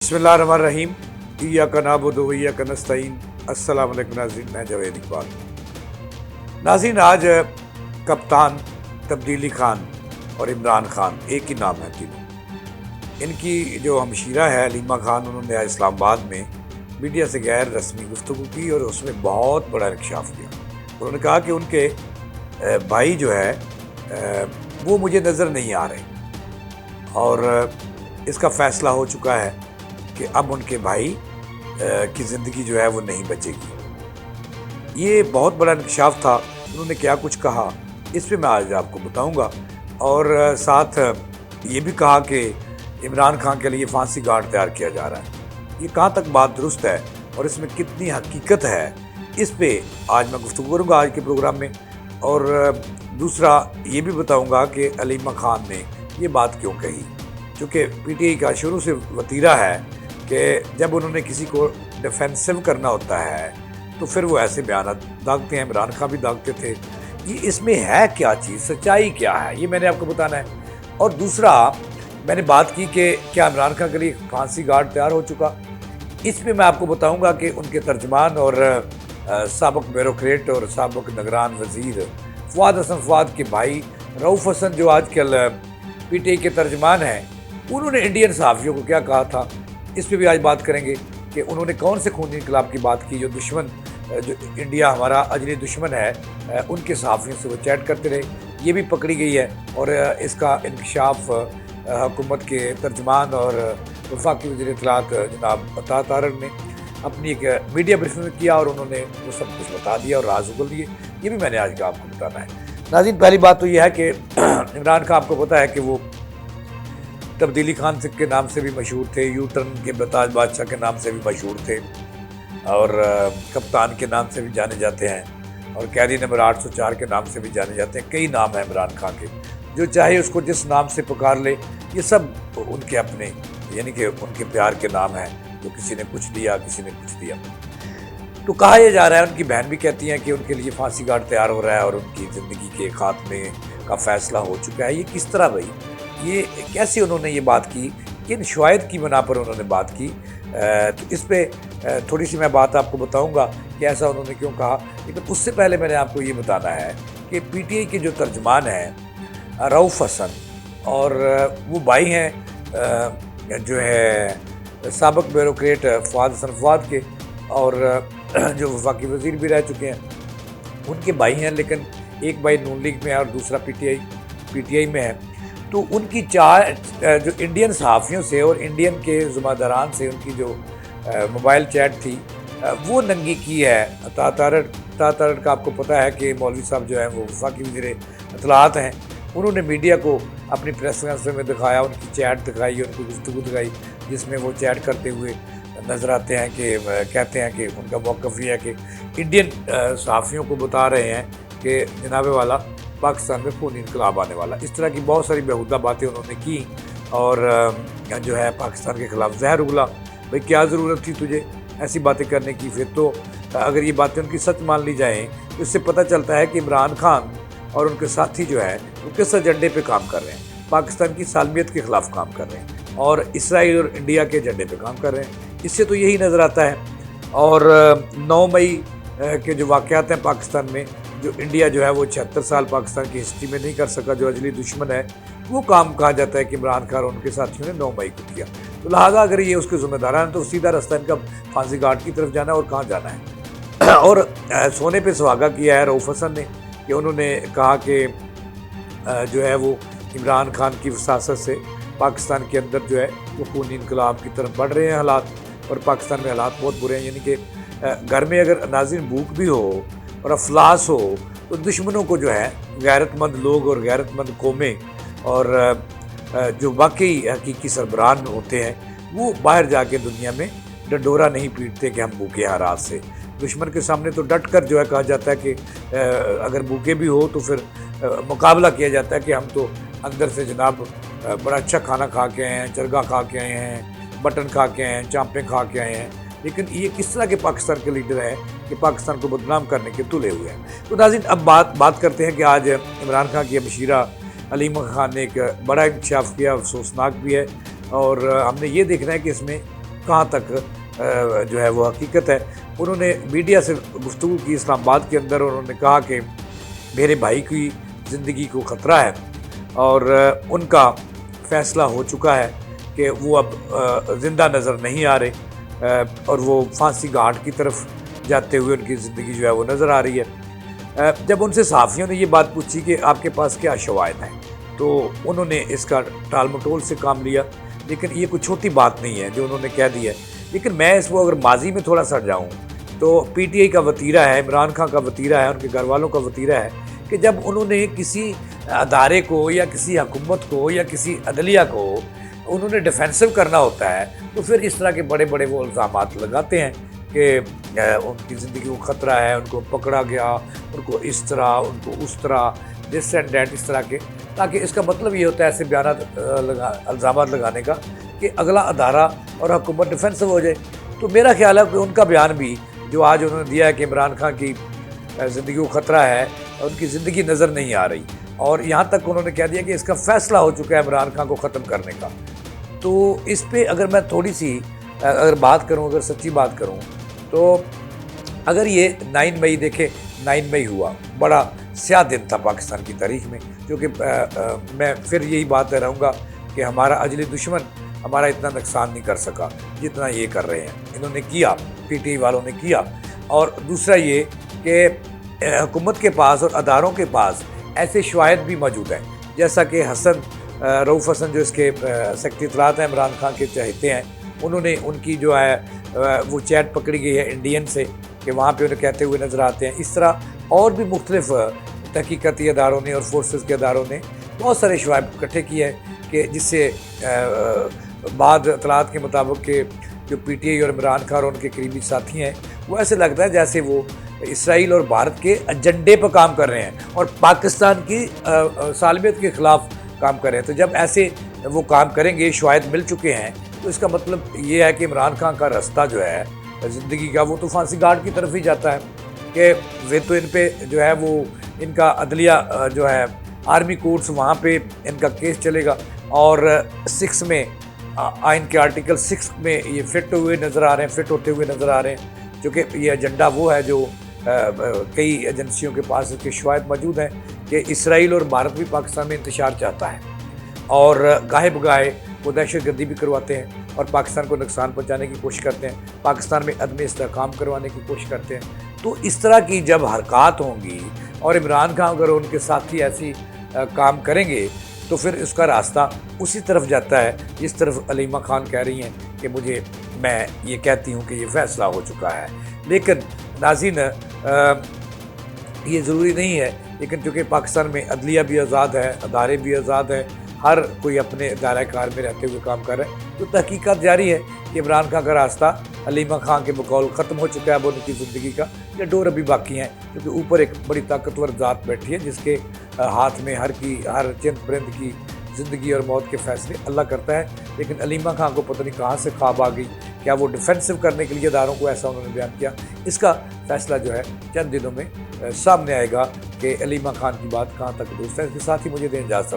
बिस्मिल्लाहिर्रहमानिर्रहीम। इय्याका नअबुदु व इय्याका नस्तईन। अस्सलामु अलैकुम नाज़रीन, मैं जावेद इकबाल। नाज़रीन, आज कप्तान, तब्दीली खान और इमरान खान एक ही नाम है तीनों। इनकी जो हमशीरा है हलीमा खान, उन्होंने आज इस्लामाबाद में मीडिया से गैर रस्मी गुफ्तगू की और उसमें बहुत बड़ा इंकशाफ किया। उन्होंने कहा कि उनके भाई जो है वो मुझे नज़र नहीं आ रहे और इसका फ़ैसला हो चुका है कि अब उनके भाई की ज़िंदगी जो है वो नहीं बचेगी। ये बहुत बड़ा इंकशाफ था। उन्होंने क्या कुछ कहा इस पे मैं आज आपको बताऊंगा और साथ ये भी कहा कि इमरान खान के लिए फांसी गार्ड तैयार किया जा रहा है। ये कहाँ तक बात दुरुस्त है और इसमें कितनी हकीकत है, इस पे आज मैं गुफ्तगू करूँगा आज के प्रोग्राम में। और दूसरा ये भी बताऊँगा कि हलीमा खान ने ये बात क्यों कही, क्योंकि पीटीआई का शुरू से वतीरा है कि जब उन्होंने किसी को डिफेंसिव करना होता है तो फिर वो ऐसे बयान दागते हैं। इमरान खान भी दागते थे। ये इसमें है क्या चीज़, सच्चाई क्या है, ये मैंने आपको बताना है। और दूसरा मैंने बात की कि क्या इमरान खान के लिए फांसी गार्ड तैयार हो चुका, इसमें मैं आपको बताऊंगा कि उनके तर्जमान और साबिक ब्यूरोक्रेट और साबिक निगरान वज़ीर फवाद हसन फवाद के भाई रऊफ़ हसन, जो आजकल पीटीआई के तर्जमान हैं, उन्होंने इंडियन सहाफ़ियों को क्या कहा था, इस पर भी आज बात करेंगे कि उन्होंने कौन से खूनी इनकलाब की बात की। जो दुश्मन, जो इंडिया हमारा अजली दुश्मन है, उनके सहाफ़ियों से वो चैट करते रहे, ये भी पकड़ी गई है। और इसका इंकशाफ हुकूमत के तर्जमान और वफाकी वज़ीर इत्तलात जनाब अता तारड़ ने अपनी एक मीडिया ब्रीफिंग में किया और उन्होंने वो सब कुछ बता दिया और राज उगल दिए। ये भी मैंने आज का आपको बताना है। नाज़रीन, पहली बात तो ये है कि इमरान खान, आपको पता है कि वो तब्दीली खान के नाम से भी मशहूर थे, यू टर्न के बेताज बादशाह के नाम से भी मशहूर थे और कप्तान के नाम से भी जाने जाते हैं और कैदी नंबर 804 के नाम से भी जाने जाते हैं। कई नाम हैं इमरान खान के, जो चाहे उसको जिस नाम से पुकार ले, ये सब उनके अपने, यानी कि उनके प्यार के नाम हैं। जो किसी ने कुछ दिया, किसी ने कुछ दिया। तो कहा यह जा रहा है, उनकी बहन भी कहती हैं कि उनके लिए फांसी गार्ड तैयार हो रहा है और उनकी ज़िंदगी के खात्मे का फ़ैसला हो चुका है। ये किस तरह भाई, ये कैसे उन्होंने ये बात की, किन शवायद की बना पर उन्होंने बात की, तो इस पर थोड़ी सी मैं बात आपको बताऊंगा कि ऐसा उन्होंने क्यों कहा। लेकिन उससे पहले मैंने आपको ये बताना है कि पीटीआई के जो तर्जमान हैं रऊफ़ हसन, और वो भाई हैं जो है साबिक ब्यूरोक्रेट फवाद हसन फवाद के, और जो वफाकी वज़ीर भी रह चुके हैं, उनके भाई हैं। लेकिन एक भाई नून लीग में है और दूसरा पीटीआई में है। तो उनकी चार जो इंडियन सहाफ़ियों से और इंडियन के ज़िम्मेदारान से उनकी जो मोबाइल चैट थी, वो नंगी की है। अता तारड़ का आपको पता है कि मौलवी साहब जो हैं वो वफाकी वज़ीर इत्तलात हैं। उन्होंने मीडिया को अपनी प्रेस कॉन्फ्रेंस में दिखाया, उनकी चैट दिखाई, उनकी गुफ्तगू दिखाई, जिसमें वो चैट करते हुए नज़र आते हैं कि कहते हैं कि उनका मौक़िफ़ ये है कि इंडियन सहाफ़ियों को बता रहे हैं कि जनाब वाला पाकिस्तान में खूनी इनकलाब आने वाला। इस तरह की बहुत सारी बेहुदा बातें उन्होंने की और जो है पाकिस्तान के ख़िलाफ़ जहर उगला। भाई क्या ज़रूरत थी तुझे ऐसी बातें करने की। फिर तो अगर ये बातें उनकी सच मान ली जाएँ तो इससे पता चलता है कि इमरान खान और उनके साथी जो है वो किस एजेंडे पे काम कर रहे हैं। पाकिस्तान की सालमियत के ख़िलाफ़ काम कर रहे हैं और इसराइल और इंडिया के एजेंडे पे काम कर रहे हैं। इससे तो यही नज़र आता है। और 9 मई के जो वाक़यात हैं पाकिस्तान में, जो इंडिया जो है वो 76 साल पाकिस्तान की हिस्ट्री में नहीं कर सका, जो अजली दुश्मन है, वो काम कहा जाता है कि इमरान खान और उनके साथियों ने 9 मई को किया। तो लिहाजा अगर ये उसके ज़िम्मेदार हैं तो सीधा रास्ता इनका फांसी गार्ड की तरफ जाना है। और कहाँ जाना है। और सोने पे सुहागा किया है रऊफ़ हसन ने कि उन्होंने कहा कि जो है वो इमरान खान की वसासत से पाकिस्तान के अंदर जो है वो खूनी इनकलाब की तरफ बढ़ रहे हैं हालात, और पाकिस्तान में हालात बहुत बुरे हैं। यानी कि घर में अगर नाज़रीन भूख भी हो और अफलास हो तो दुश्मनों को जो है गैरतमंद लोग और गैरतमंद कौमें और जो वाकई हकीकी सरबराह होते हैं, वो बाहर जाके दुनिया में डंडोरा नहीं पीटते कि हम भूखे हैं रात से। दुश्मन के सामने तो डट कर जो है कहा जाता है कि अगर भूखे भी हो तो फिर मुकाबला किया जाता है कि हम तो अंदर से जनाब बड़ा अच्छा खाना खा के आए हैं, चरगा खा के आए हैं, मटन खा के आए हैं, चांपें खा के आए हैं। लेकिन ये किस तरह के पाकिस्तान के लीडर हैं कि पाकिस्तान को बदनाम करने के तुले हुए हैं। तो नाज़रीन, अब बात करते हैं कि आज इमरान खान की हमशीरा हलीमा खान ने एक बड़ा इंकशाफ किया, अफसोसनाक भी है। और हमने ये देखना है कि इसमें कहाँ तक जो है वो हकीकत है। उन्होंने मीडिया से गुफ्तगू की इस्लामाबाद के अंदर, उन्होंने कहा कि मेरे भाई की ज़िंदगी को ख़तरा है और उनका फ़ैसला हो चुका है कि वो अब ज़िंदा नज़र नहीं आ रहे और वो फांसी घाट की तरफ जाते हुए उनकी ज़िंदगी जो है वो नज़र आ रही है। जब उनसे सहाफ़ियों ने ये बात पूछी कि आपके पास क्या शवाहिद हैं, तो उन्होंने इसका टाल मटोल से काम लिया, लेकिन ये कोई छोटी बात नहीं है जो उन्होंने कह दिया है। लेकिन मैं इसको अगर माजी में थोड़ा सा जाऊँ तो पीटीआई का वतीरा है, इमरान खान का वतीरा है, उनके घर वालों का वतीरा है कि जब उन्होंने किसी अदारे को या किसी हुकूमत को या किसी अदलिया को उन्होंने डिफेंसिव करना होता है, तो फिर इस तरह के बड़े बड़े वो इल्ज़ामात लगाते हैं कि उनकी ज़िंदगी को ख़तरा है, उनको पकड़ा गया, उनको इस तरह, उनको उस तरह, दिस एंड डैट, इस तरह के, ताकि इसका मतलब ये होता है ऐसे बयान इल्ज़ामात लगाने का कि अगला अदारा और हुकूमत डिफेंसिव हो जाए। तो मेरा ख्याल है कि उनका बयान भी जो आज उन्होंने दिया है कि इमरान खान की ज़िंदगी को ख़तरा है, उनकी ज़िंदगी नज़र नहीं आ रही, और यहाँ तक उन्होंने कह दिया कि इसका फ़ैसला हो चुका है इमरान खान को ख़त्म करने का। तो इस पे अगर मैं थोड़ी सी अगर बात करूँ, अगर सच्ची बात करूँ, तो अगर ये 9 मई देखें, 9 मई हुआ, बड़ा स्याह दिन था पाकिस्तान की तारीख में, जो कि मैं फिर यही बात रहूँगा कि हमारा अजली दुश्मन हमारा इतना नुकसान नहीं कर सका जितना ये कर रहे हैं, इन्होंने किया, पीटीआई वालों ने किया। और दूसरा ये कि हुकूमत के पास और अदारों के पास ऐसे शवाहिद भी मौजूद हैं, जैसा कि रऊफ़ हसन जो इसके सेक्रेटरी इत्तलात हैं, इमरान खान के चहेते हैं, उन्होंने उनकी जो है वो चैट पकड़ी गई है इंडियन से कि वहाँ पे उन्हें कहते हुए नज़र आते हैं। इस तरह और भी मुख्तलिफ तहकीकती अदारों ने और फोर्सेस के अदारों ने बहुत सारे शवाहिद इकट्ठे किए हैं कि जिससे बाद इत्तलात के मुताबिक के जो पीटीआई और इमरान खान और उनके करीबी साथी हैं, वो ऐसे लगता है जैसे वो इसराइल और भारत के एजेंडे पर काम कर रहे हैं और पाकिस्तान की सालमियत के ख़िलाफ़ काम कर रहे हैं। तो जब ऐसे वो काम करेंगे, शवाहिद मिल चुके हैं, तो इसका मतलब ये है कि इमरान खान का रास्ता जो है ज़िंदगी का, वो तो फांसी घाट की तरफ ही जाता है कि वे तो इन पे जो है वो इनका अदलिया जो है आर्मी कोर्ट्स, वहाँ पे इनका केस चलेगा और 6 में आइन के आर्टिकल 6 में ये फिट होते हुए नज़र आ रहे हैं, जो कि ये एजेंडा वो है जो कई एजेंसियों के पास इसके शवाहिद मौजूद हैं कि इसराइल और भारत भी पाकिस्तान में इंतशार चाहता है और गाहे बगाहे वो दहशतगर्दी भी करवाते हैं और पाकिस्तान को नुकसान पहुंचाने की कोशिश करते हैं, पाकिस्तान में अदम इस्तेहकाम करवाने की कोशिश करते हैं। तो इस तरह की जब हरकत होंगी और इमरान खान अगर उनके साथी ऐसी काम करेंगे, तो फिर उसका रास्ता उसी तरफ जाता है जिस तरफ अलीमा खान कह रही हैं कि मैं ये कहती हूँ कि ये फ़ैसला हो चुका है। लेकिन नाज़रीन, ये ज़रूरी नहीं है, लेकिन चूँकि पाकिस्तान में अदलिया भी आज़ाद है, अदारे भी आज़ाद हैं, हर कोई अपने दायरा कार में रहते हुए काम कर रहा है, तो तहकीकात जारी है कि इमरान खान का रास्ता अलीमा खान के बकौल ख़त्म हो चुका है। अब उनकी ज़िंदगी का ये डोर अभी बाकी हैं, क्योंकि ऊपर एक बड़ी ताकतवर ज़ात बैठी है जिसके हाथ में हर चंद परिंद की ज़िंदगी और मौत के फ़ैसले अल्लाह करता है। लेकिन अलीमा खान को पता नहीं कहाँ से ख्वाब आ गई, क्या वो डिफेंसिव करने के लिए अदारों को ऐसा उन्होंने बयान किया, इसका फ़ैसला जो है चंद दिनों में सामने आएगा कि अलीमा खान की बात कहाँ तक दुरुस्त है। इसके साथ ही मुझे दें इजाज़त।